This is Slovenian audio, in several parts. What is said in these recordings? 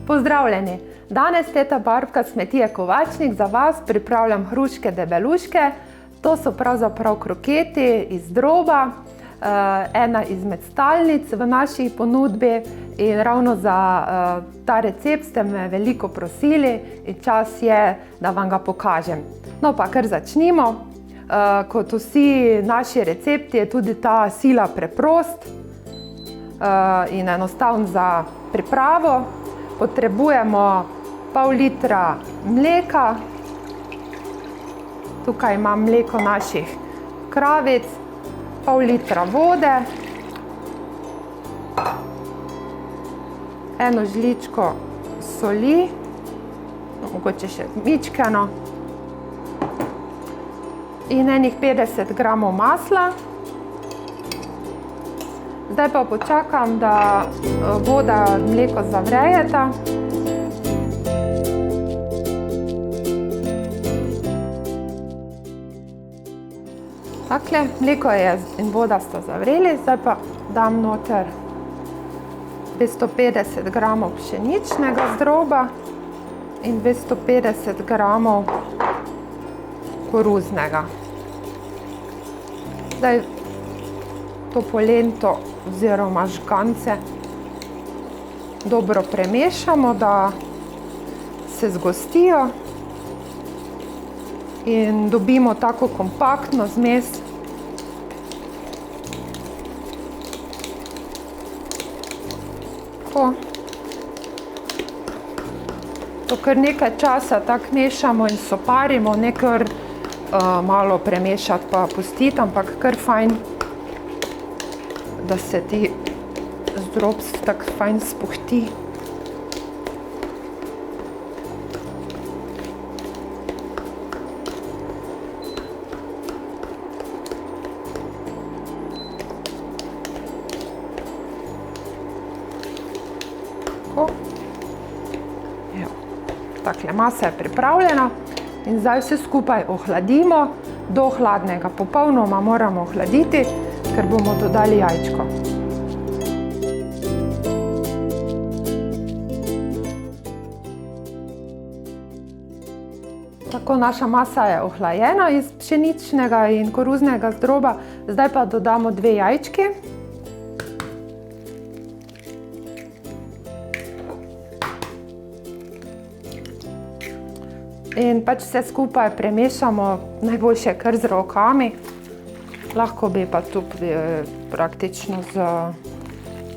Pozdravljeni! Danes teta Barbka s kmetije Kovačnik za vas pripravljam hruške debeluške. To so pravzaprav kroketi iz droba, ena izmed stalnic v naši ponudbi in ravno za ta recept ste me veliko prosili in čas je, da vam ga pokažem. No pa kar začnimo. Kot vsi naši recepti je tudi ta sila preprost in enostaven za pripravo. Potrebujemo pol litra mleka, tukaj imam mleko naših kravic, pol litra vode, eno žličko soli, mogoče še mičkeno, in enih 50 gramov masla. Zdaj pa počakam, da voda in mleko zavrejeta. Takle, mleko in voda sta zavreli, zdaj pa dam noter 250 gramov pšeničnega zdroba in 250 gramov koruznega. Zdaj to polento oziroma žgance dobro premešamo, da se zgostijo in dobimo tako kompaktno zmes. To kar nekaj časa tako mešamo in soparimo, ne kar malo premešati pa pustiti, ampak kar fajn, da se ti zdrob tako fajn spuhti. Takle, masa je pripravljena in zdaj vse skupaj ohladimo do hladnega. Popolnoma moramo ohladiti, ker bomo dodali jajčko. Tako, naša masa je ohlajena iz pšeničnega in koruznega zdroba. Zdaj pa dodamo 2 jajčki. In pač vse skupaj premešamo, najboljše kar z rokami. Lahko bi pa tudi praktično z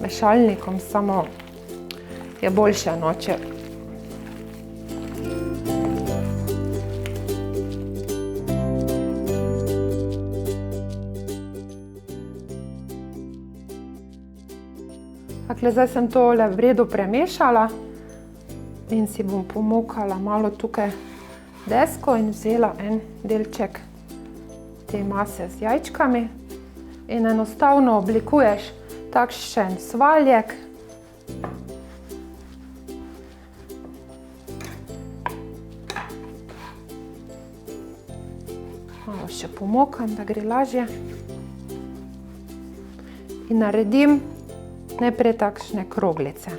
mešalnikom, samo je boljše, no, če. Takle, zdaj sem tole v redu premešala in si bom pomokala malo tukaj desko in vzela en delček te mase z jajčkami in enostavno oblikuješ takšen svaljek. Malo še pomokam, da gre lažje. In naredim najprej takšne kroglice.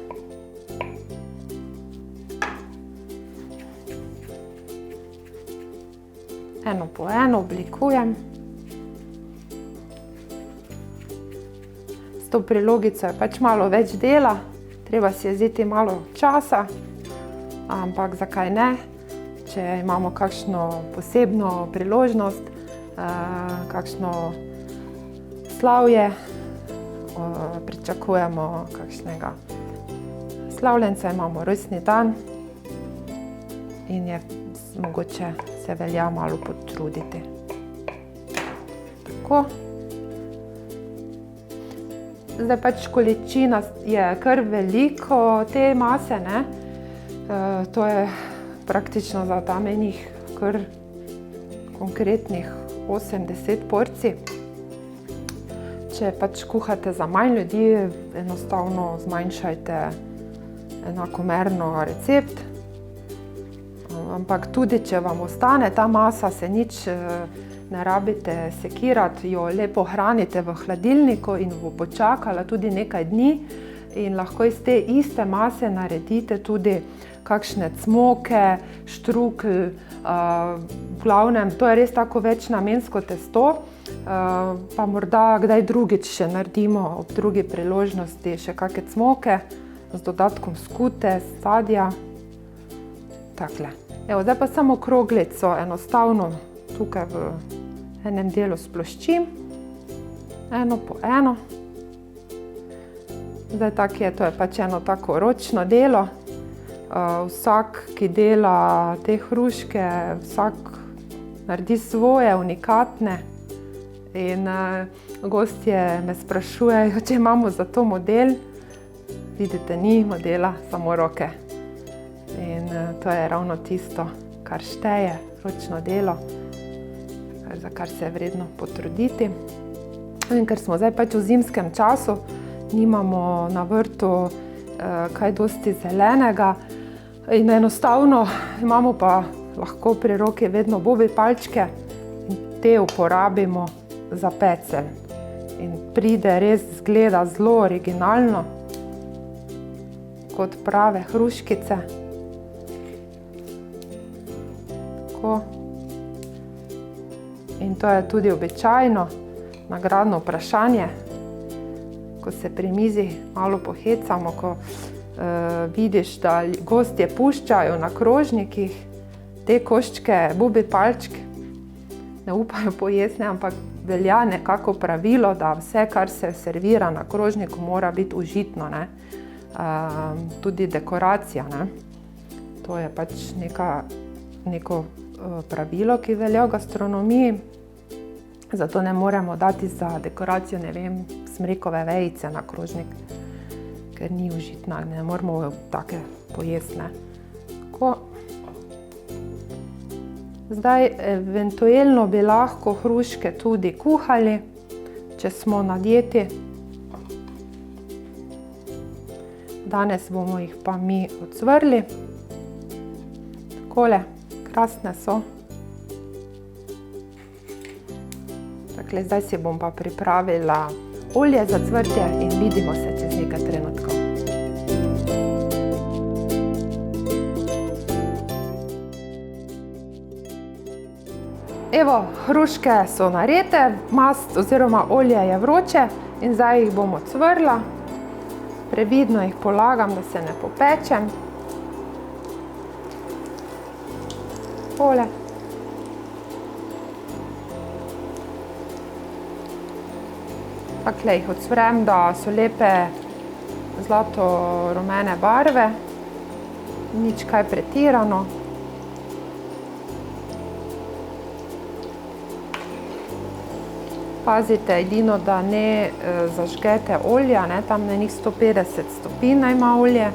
Eno po eno oblikujem. S to prilogico je pač malo več dela, treba si je vzeti malo časa, ampak zakaj ne, če imamo kakšno posebno priložnost, kakšno slavje, pričakujemo kakšnega slavljenca, imamo rojstni dan in je mogoče se velja malo potruditi. Tako. Zdaj pač količina je kar veliko te mase, ne. To je praktično za tam enih kar konkretnih 80 porcij. Če pač kuhate za manj ljudi, enostavno zmanjšajte enakomerno recept. Ampak tudi, če vam ostane ta masa, se nič ne rabite sekirati, jo lepo hranite v hladilniku in bo počakala tudi nekaj dni in lahko iz te iste mase naredite tudi kakšne cmoke, štrukelj, v glavnem, to je res tako večnamensko testo, pa morda kdaj drugič še naredimo ob drugi priložnosti še kakšne cmoke z dodatkom skute, sadja. Takle. Evo, zdaj pa samo kroglico enostavno tukaj v enem delu sploščim, eno po eno. Zdaj to je pač eno tako ročno delo. Vsak, ki dela te hruške, vsak naredi svoje, unikatne. In gostje me sprašujejo, če imamo za to model. Vidite, ni modela, samo roke. In to je ravno tisto, kar šteje, ročno delo, za kar se je vredno potruditi. In ker smo zdaj pač v zimskem času, nimamo na vrtu kaj dosti zelenega in enostavno imamo pa lahko pri roki vedno bobi palčke in te uporabimo za pecelj. In pride res, zgleda zelo originalno, kot prave hruškice. Tako. In to je tudi običajno nagradno vprašanje, ko se pri mizi malo pohecamo, ko vidiš, da gostje puščajo na krožnikih te koščke, bobi palčke. Ne upajo pojesti, ampak velja nekako pravilo, da vse, kar se servira na krožniku, mora biti užitno, ne? Tudi dekoracija, ne? To je pač neko pravilo, ki velja v gastronomiji. Zato ne moremo dati za dekoracijo, ne vem, smrekove vejice na krožnik, ker ni užitna, ne moramo take pojesti, ne. Tako. Zdaj, eventuelno bi lahko hruške tudi kuhali, če smo na dieti. Danes bomo jih pa mi ocvrli. Takole, krasne so. Takle, zdaj si bom pa pripravila olje za cvrtje in vidimo se čez nekaj trenutkov. Evo, hruške so narete, mast oziroma olje je vroče in zdaj jih bom ocvrla. Previdno jih polagam, da se ne popečem. Tole. Takle jih ocvrem, da so lepe zlato-rumene barve, nič kaj pretirano. Pazite edino, da ne zažgete olja, ne, tam na njih 150 stopinj naj ima olje.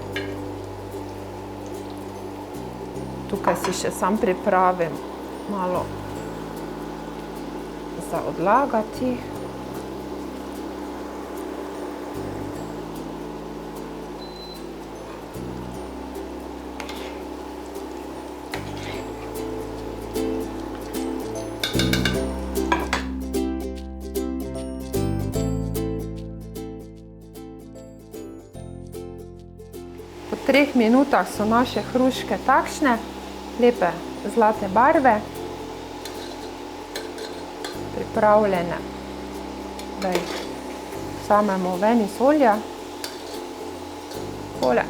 Tukaj si še sam pripravim malo za odlagati. Po 3 minutah so naše hruške takšne, lepe zlate barve, pripravljene, da jih vzamemo ven iz olja. Tole.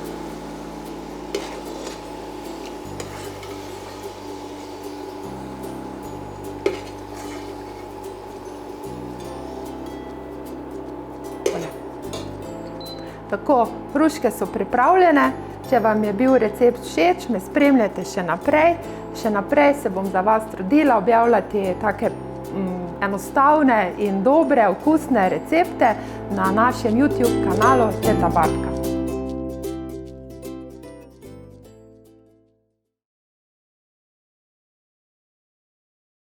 Tako, hruške so pripravljene. Če vam je bil recept všeč, me spremljajte še naprej. Še naprej se bom za vas trudila objavljati take enostavne in dobre, okusne recepte na našem YouTube kanalu Teta Barbka.